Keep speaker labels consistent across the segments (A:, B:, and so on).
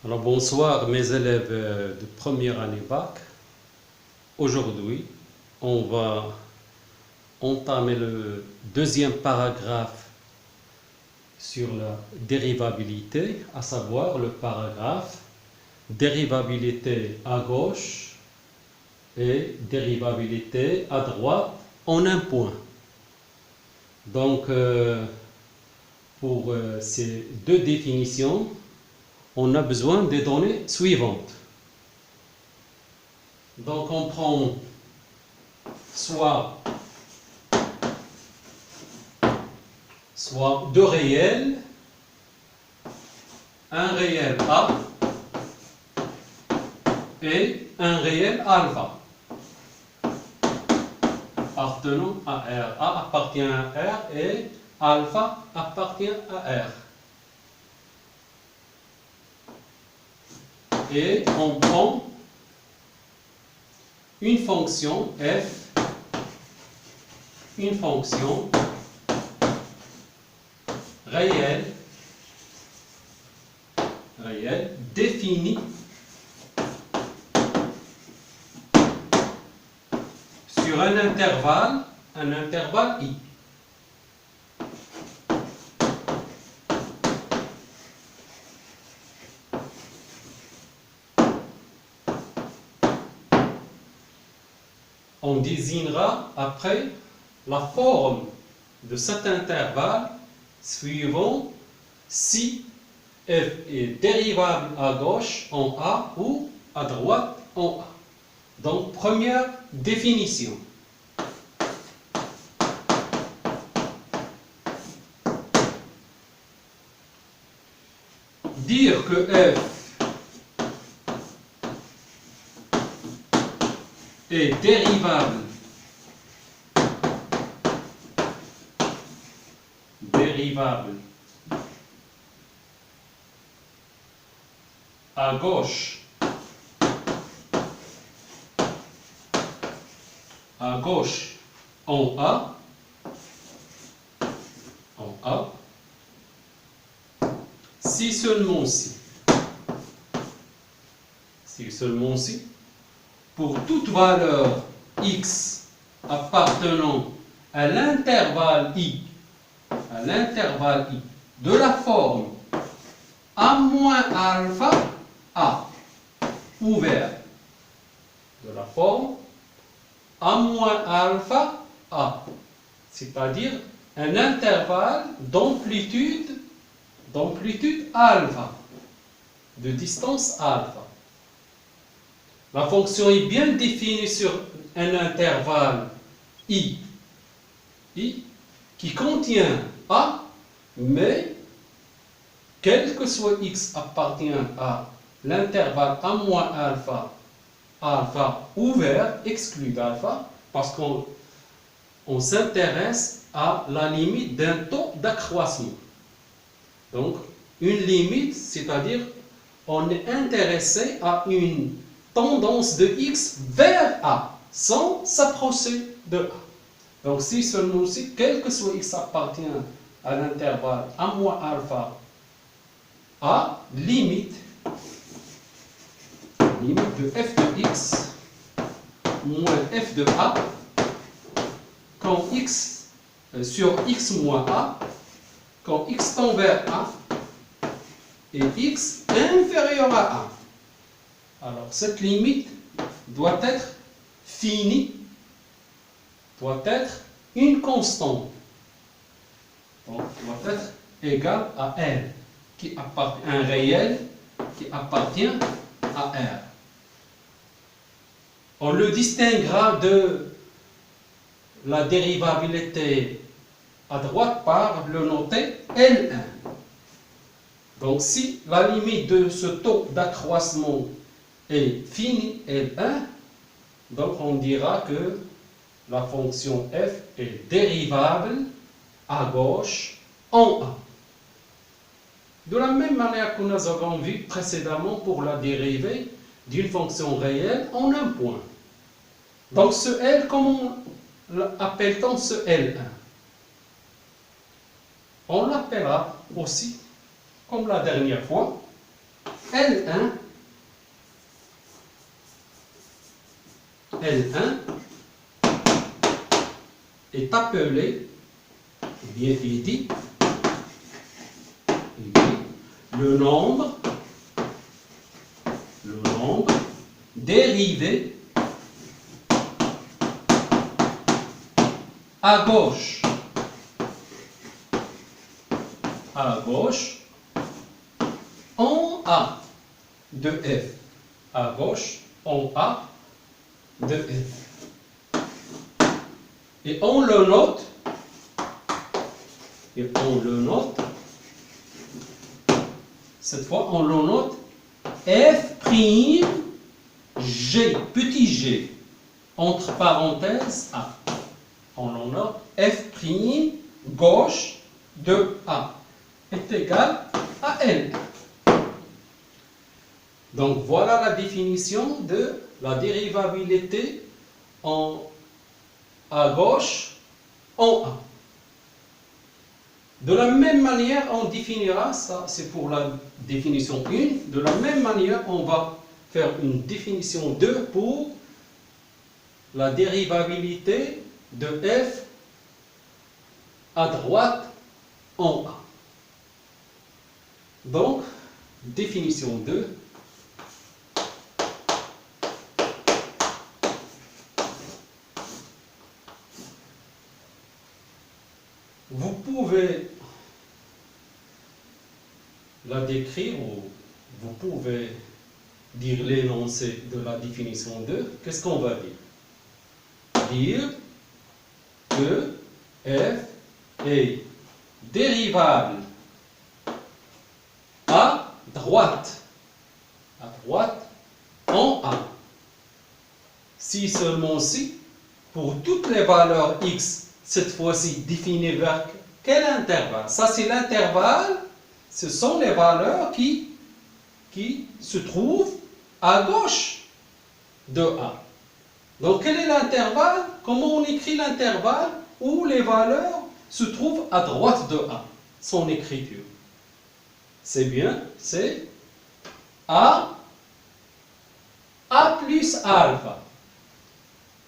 A: Alors bonsoir mes élèves de première année bac. Aujourd'hui, on va entamer le deuxième paragraphe sur la dérivabilité, à savoir le paragraphe dérivabilité à gauche et dérivabilité à droite en un point. Donc, pour ces deux définitions, on a besoin des données suivantes. Donc on prend soit deux réels, un réel A et un réel alpha appartenant à R. A appartient à R et alpha appartient à R. Et on prend une fonction f, une fonction réelle définie sur un intervalle I. On désignera après la forme de cet intervalle suivant si f est dérivable à gauche en A ou à droite en A. Donc, première définition. Dire que f est dérivable à gauche en A, si seulement si, pour toute valeur x appartenant à l'intervalle I, de la forme A moins alpha A ouvert, de la forme A moins alpha A, c'est-à-dire un intervalle d'amplitude alpha, de distance alpha. La fonction est bien définie sur un intervalle I qui contient A, mais quel que soit x appartient à l'intervalle A moins alpha ouvert, exclu d'alpha, parce qu'on s'intéresse à la limite d'un taux d'accroissement. Donc, une limite, c'est-à-dire on est intéressé à une tendance de x vers A, sans s'approcher de A. Donc, si seulement si, quel que soit x appartient à l'intervalle A moins alpha A, limite de f de x moins f de A, quand x sur x moins A, quand x tend vers A et x inférieur à A. Alors, cette limite doit être finie, doit être une constante. Donc, doit être égale à L, un réel qui appartient à R. On le distinguera de la dérivabilité à droite par le noter L1. Donc, si la limite de ce taux d'accroissement est finie, L1, donc on dira que la fonction f est dérivable à gauche en A. De la même manière que nous avons vu précédemment pour la dérivée d'une fonction réelle en un point. Donc ce L, comment appelle-t-on ce L1? On l'appellera aussi, comme la dernière fois, L1 est appelé, ou bien il dit le nombre dérivé à gauche en A de F, à gauche en A de F. Et on le note, cette fois on le note F prime G, petit g, entre parenthèses A. On le note F prime gauche de A est égal à L. Donc voilà la définition de la dérivabilité à gauche en A. De la même manière, on définira, ça c'est pour la définition 1, de la même manière, on va faire une définition 2 pour la dérivabilité de f à droite en A. Donc, définition 2. Vous pouvez la décrire ou vous pouvez dire l'énoncé de la définition 2. Qu'est-ce qu'on va dire? Dire que f est dérivable à droite en A. Si seulement si, pour toutes les valeurs x, cette fois-ci définies vers quel intervalle? Ça c'est l'intervalle, ce sont les valeurs qui se trouvent à gauche de A. Donc quel est l'intervalle? Comment on écrit l'intervalle où les valeurs se trouvent à droite de A? Son écriture. C'est bien, c'est A plus alpha.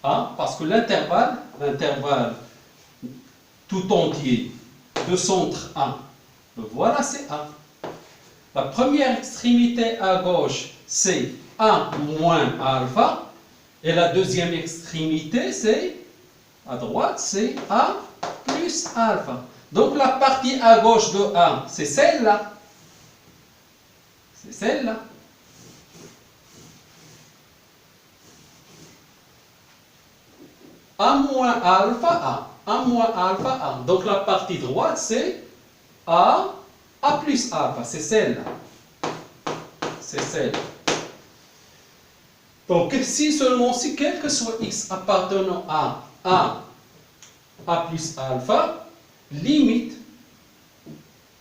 A: A, parce que l'intervalle tout entier de centre A, voilà c'est A. La première extrémité à gauche, c'est A moins alpha. Et la deuxième extrémité, c'est à droite, c'est A plus alpha. Donc la partie à gauche de A, c'est celle-là. C'est celle-là. A moins alpha A. A moins alpha A. Donc la partie droite, c'est A plus alpha. C'est celle-là. C'est celle. Donc si seulement si quel que soit x appartenant à A plus alpha, limite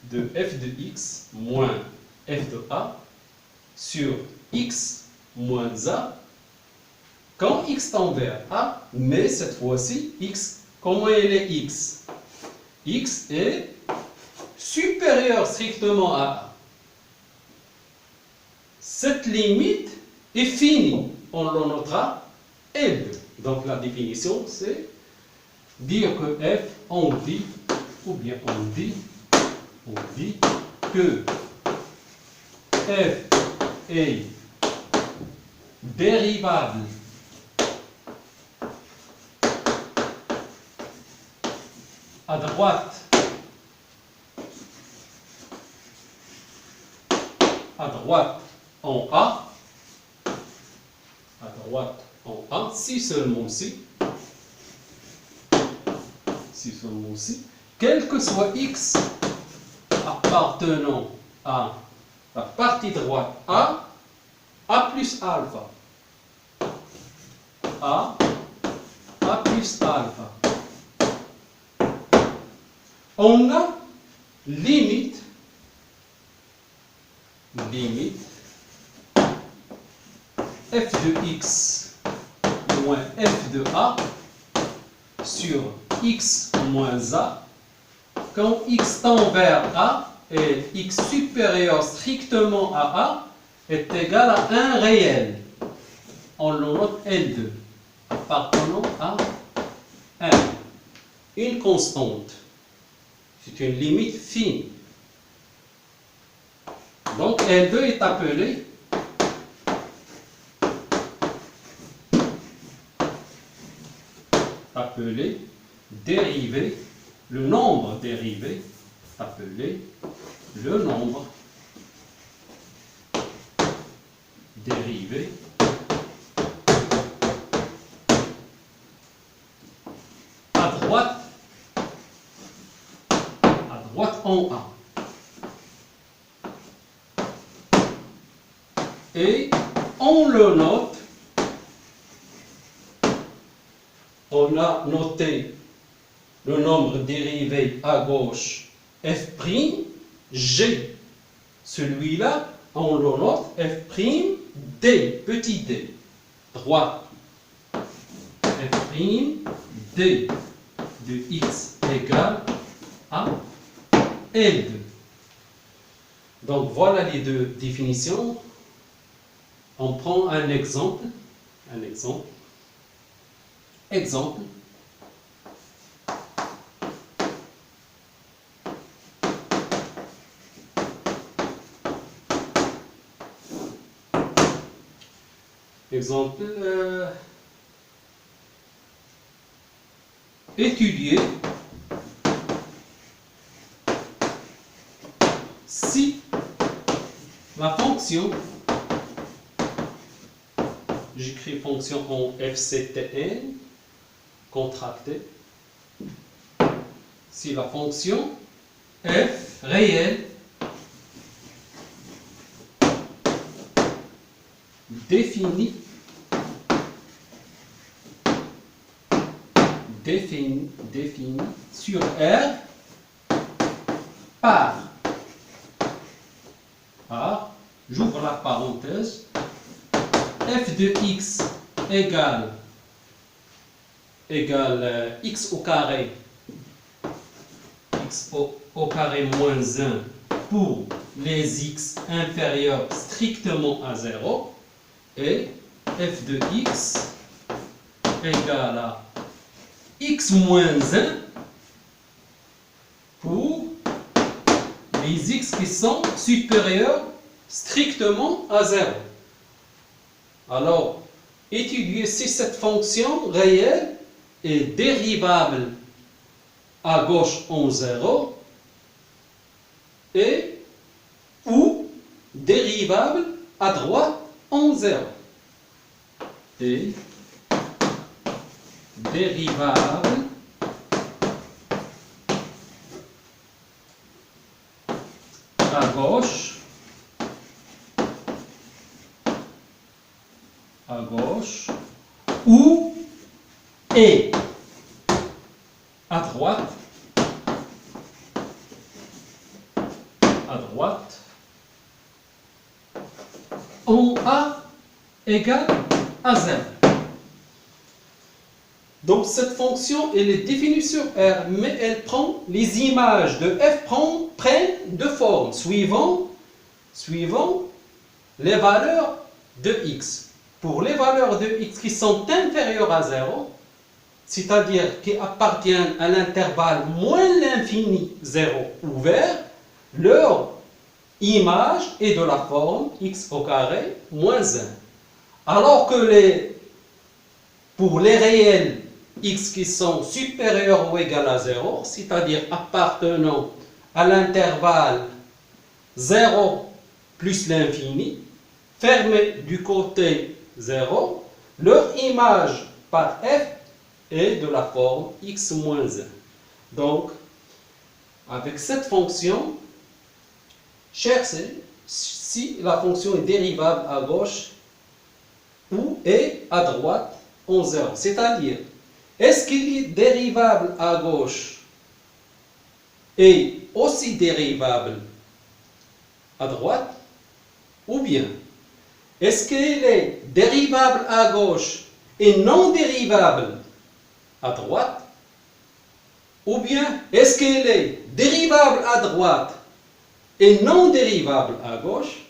A: de f de x moins f de A sur x moins A, quand x tend vers A, mais cette fois-ci, x, comment il est x? X est supérieur strictement à A. Cette limite est finie. On le notera L2. Donc la définition, c'est dire que f, on dit que f est dérivable à droite en A, si seulement si, quel que soit x appartenant à la partie droite A plus alpha, A plus alpha, on a limite f de x moins f de A sur x moins A quand x tend vers A et x supérieur strictement à A, est égal à un réel. On le note L2, appartenant à 1. Une constante. C'est une limite fine. Donc L2 est appelé dérivé, le nombre dérivé, appelé le nombre dérivé à droite en A. Et on le note, on a noté le nombre dérivé à gauche f', g. Celui-là, on le note f', d, petit d, droite. f', d de x égale à L2. Donc voilà les deux définitions. On prend un exemple. Exemple. Exemple. Étudier si la fonction, j'écris fonction en FCTN, contractée, si la fonction f réelle définie sur R par, j'ouvre la parenthèse, f de x égale x au carré, x au carré moins 1 pour les x inférieurs strictement à 0, et f de x égale à x moins 1 pour les x qui sont supérieurs strictement à 0. Alors, étudier si cette fonction réelle est dérivable à gauche en 0 et ou dérivable à droite en 0. Et dérivable à gauche ou et à droite en A égale à 0. Donc cette fonction, elle est définie sur R, mais elle prend les images de f prennent deux formes suivant les valeurs de x. Pour les valeurs de x qui sont inférieures à 0, c'est-à-dire qui appartiennent à l'intervalle moins l'infini 0 ouvert, leur image est de la forme x au carré moins 1. Alors que pour les réels x qui sont supérieurs ou égaux à 0, c'est-à-dire appartenant à l'intervalle 0 plus l'infini, fermé du côté 0, leur image par f est de la forme x moins 1. Donc, avec cette fonction, cherchez si la fonction est dérivable à gauche ou est à droite en 0. C'est-à-dire, est-ce qu'il est dérivable à gauche et aussi dérivable à droite, ou bien est-ce qu'il est dérivable à gauche et non dérivable à droite, ou bien est-ce qu'il est dérivable à droite et non dérivable à gauche,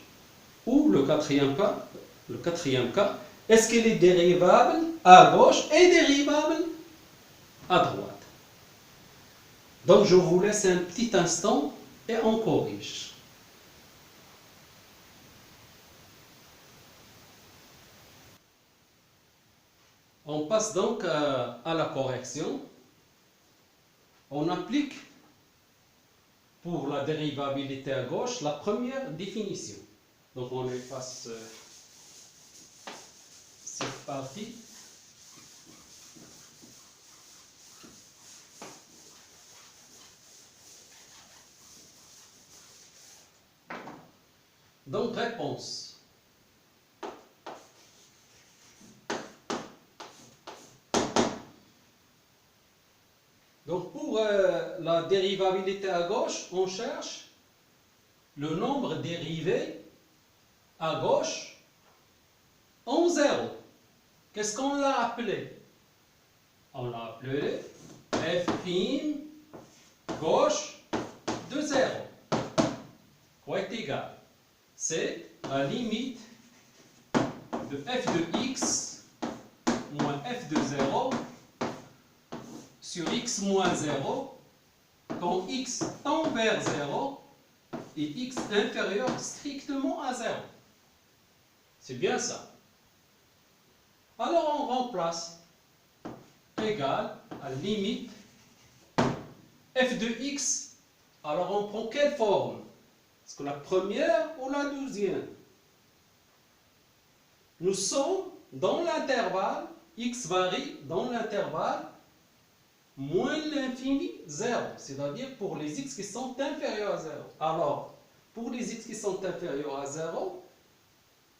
A: Ou le quatrième cas, est-ce qu'il est dérivable à gauche et dérivable à droite? Donc je vous laisse un petit instant et on corrige. On passe donc à la correction. On applique pour la dérivabilité à gauche la première définition. Donc on efface cette partie. Donc réponse. Donc pour la dérivabilité à gauche, on cherche le nombre dérivé à gauche en 0. Qu'est-ce qu'on l'a appelé? On l'a appelé f' gauche de 0. Quoi est égal? C'est la limite de f de x moins f de 0 sur x moins 0 quand x tend vers 0 et x inférieur strictement à 0. C'est bien ça. Alors on remplace égal à limite f de x. Alors on prend quelle forme? Est-ce que la première ou la deuxième? Nous sommes dans l'intervalle, x varie dans l'intervalle moins l'infini 0, c'est-à-dire pour les x qui sont inférieurs à 0. Alors, pour les x qui sont inférieurs à 0,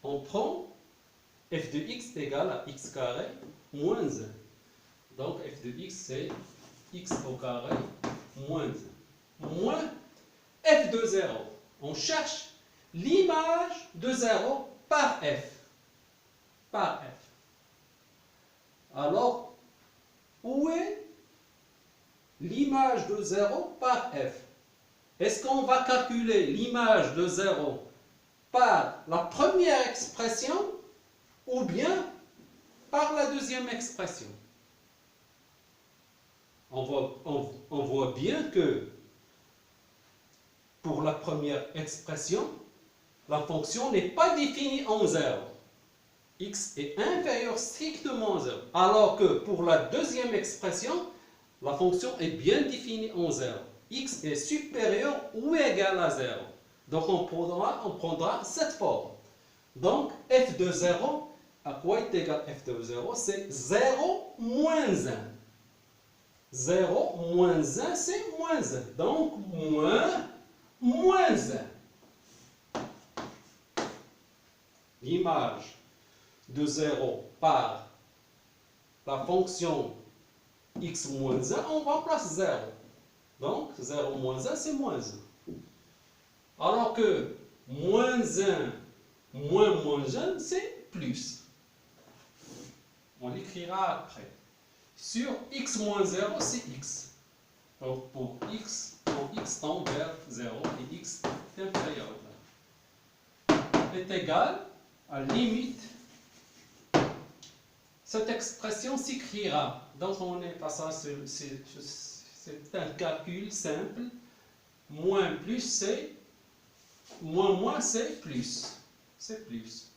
A: on prend f de x égale à x carré moins 1. Donc f de x c'est x au carré moins 1. Moins f de 0. On cherche l'image de 0 par f. Par f. Alors, où est l'image de 0 par f? Est-ce qu'on va calculer l'image de 0 par la première expression ou bien par la deuxième expression? On voit bien que pour la première expression, la fonction n'est pas définie en 0. X est inférieur strictement à 0. Alors que pour la deuxième expression, la fonction est bien définie en 0. X est supérieur ou égal à 0. Donc on prendra cette forme. Donc f de 0, à quoi est égal f de 0? C'est 0 moins 1. 0 moins 1, c'est moins 1. Donc moins 1. L'image de 0 par la fonction x moins 1, on remplace 0. Donc 0 moins 1, c'est moins 1. Alors que moins 1 moins 1, c'est plus. On l'écrira après. Sur x moins 0, c'est x. Donc pour x, quand x tend vers 0 et x inférieur est égal à limite. Cette expression s'écrira. Donc on est passé à c'est un calcul simple. Moins plus c'est moins c'est plus. C'est plus.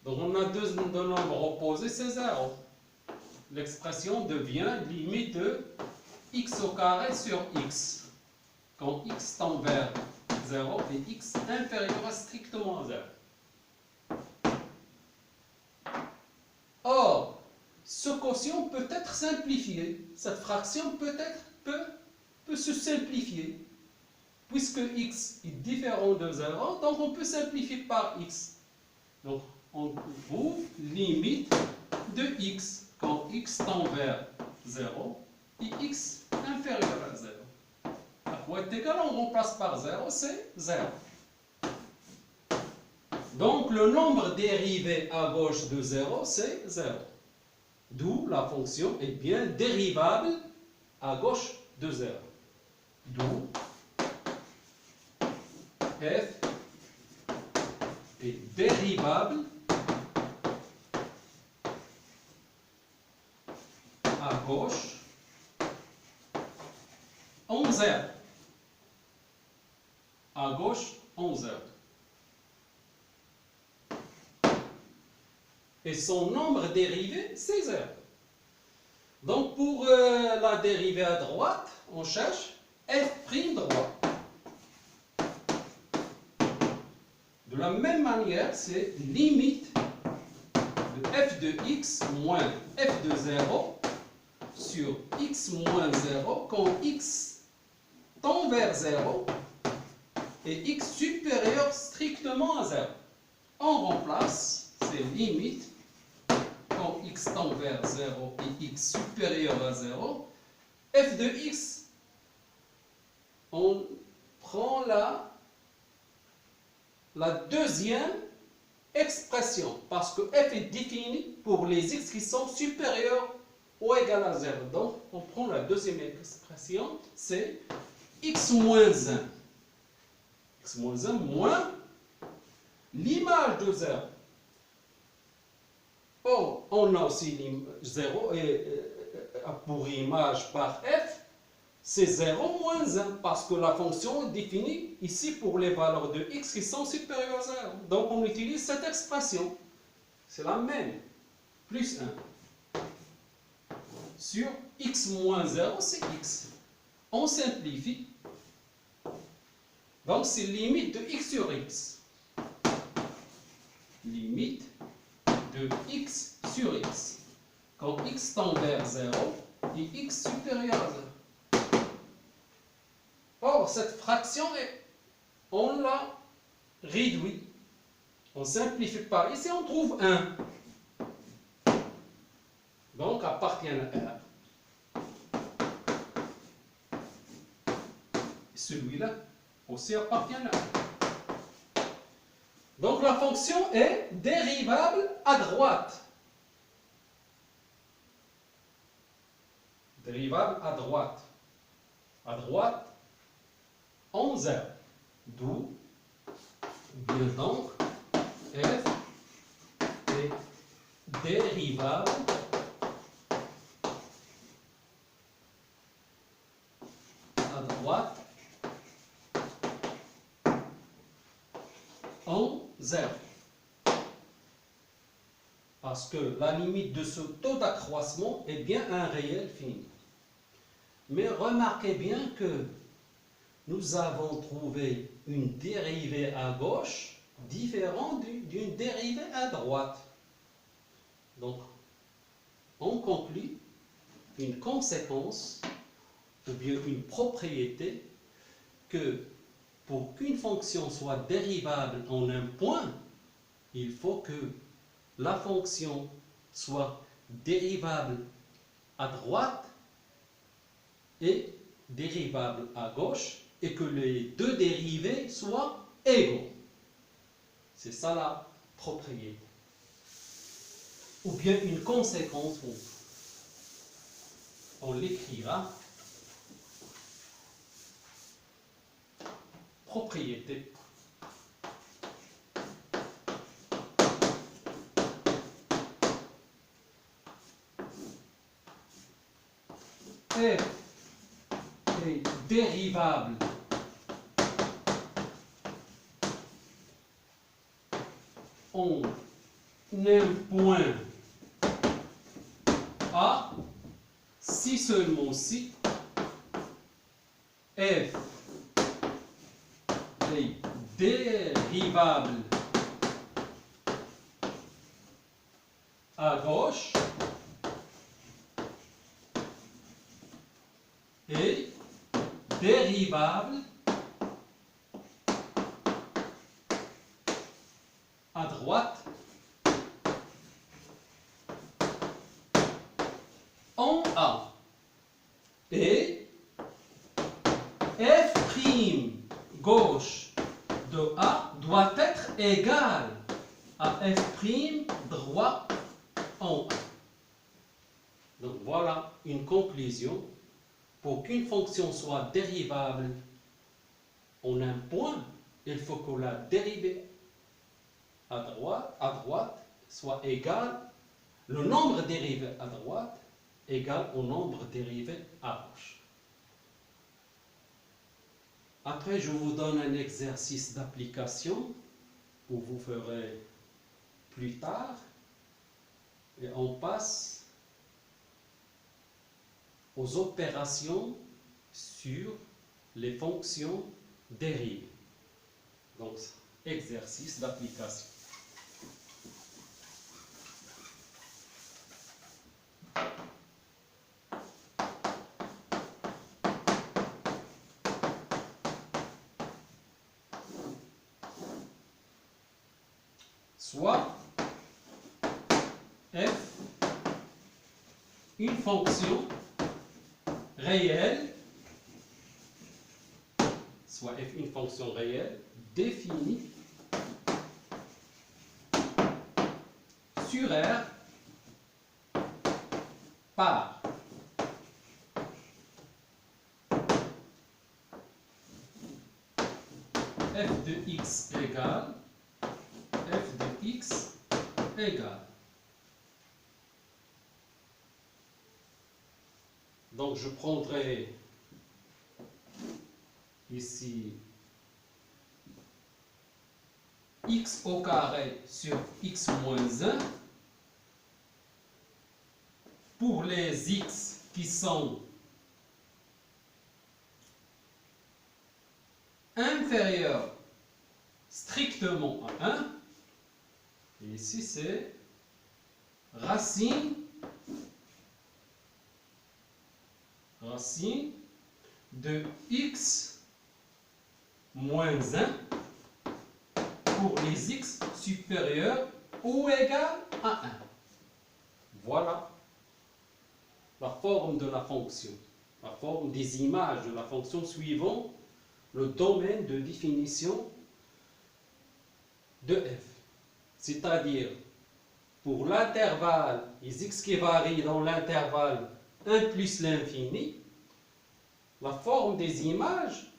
A: Donc on a deux nombres opposés, c'est 0. L'expression devient limite de x au carré sur x. Quand x tend vers 0 et x inférieur à strictement 0. Or, ce quotient peut être simplifié. Cette fraction peut se simplifier. Puisque x est différent de 0, donc on peut simplifier par x. Donc, on trouve limite de x quand x tend vers 0 et x inférieur à 0. À quoi est égal? On remplace par 0, c'est 0. Donc, le nombre dérivé à gauche de 0, c'est 0. D'où la fonction est bien dérivable à gauche de 0. D'où f est dérivable à gauche en z. À gauche en z. Et son nombre dérivé, c'est z. Donc pour la dérivée à droite, on cherche f' droit. De la même manière, c'est limite de f de x moins f de 0 sur x moins 0 quand x tend vers 0 et x supérieur strictement à 0. On remplace ces limites quand x tend vers 0 et x supérieur à 0. F de x, on prend la deuxième expression parce que f est défini pour les x qui sont supérieurs ou égal à 0. Donc, on prend la deuxième expression, c'est x moins 1. X moins 1 moins l'image de 0. Or, on a aussi 0 pour image par f, c'est 0 moins 1 parce que la fonction est définie ici pour les valeurs de x qui sont supérieures à 0. Donc, on utilise cette expression. C'est la même. Plus 1. Sur x moins 0, c'est x. On simplifie. Donc, c'est limite de x sur x. Limite de x sur x. Quand x tend vers 0 et x supérieur à 0. Or, cette fraction, on l'a réduit. On simplifie par ici, on trouve 1. Donc, appartient à R. Celui-là aussi appartient à R. Donc, la fonction est dérivable à droite. Dérivable à droite. À droite, en z. D'où, bien donc, f est dérivable à droite en z. Parce que la limite de ce taux d'accroissement est bien un réel fini. Mais remarquez bien que nous avons trouvé une dérivée à gauche différente d'une dérivée à droite. Donc, on conclut une conséquence ou bien une propriété que pour qu'une fonction soit dérivable en un point, il faut que la fonction soit dérivable à droite et dérivable à gauche et que les deux dérivés soient égaux. C'est ça la propriété. Ou bien une conséquence, on l'écrira. Propriété. F est dérivable en un point A si seulement si f est dérivable à gauche et dérivable à droite en A. Et f' gauche de A doit être égal à f' droit en A. Donc voilà une conclusion. Pour qu'une fonction soit dérivable en un point, il faut que la dérivée à droite soit égale, le nombre dérivé à droite égale au nombre dérivé à gauche. Après, je vous donne un exercice d'application que vous ferez plus tard et on passe aux opérations sur les fonctions dérivées. Donc, exercice d'application. Soit f une fonction réelle, soit f une fonction réelle définie sur R par f de x égale f de x égale. Donc je prendrai ici x au carré sur x moins 1 pour les x qui sont inférieurs strictement à 1. Et ici c'est racine de x moins 1 pour les x supérieurs ou égal à 1. Voilà la forme de la fonction, la forme des images de la fonction suivant le domaine de définition de f. C'est-à-dire, pour l'intervalle, les x qui varient dans l'intervalle 1 plus l'infini, la forme des images,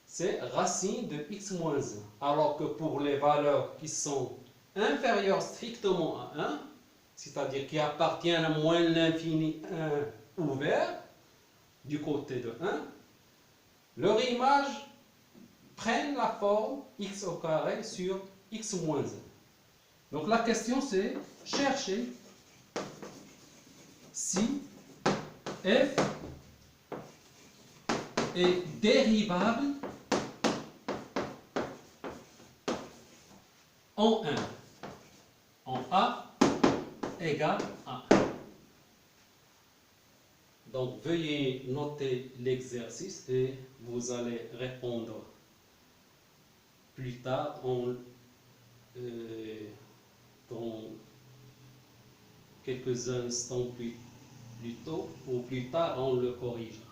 A: c'est racine de x moins 1. Alors que pour les valeurs qui sont inférieures strictement à 1, c'est-à-dire qui appartiennent à moins l'infini 1 ouvert, du côté de 1, leur image prennent la forme x au carré sur x moins 1. Donc la question c'est chercher si f est dérivable en 1, en a égale à 1. Donc veuillez noter l'exercice et vous allez répondre plus tard dans quelques instants plus tôt ou plus tard on le corrigera.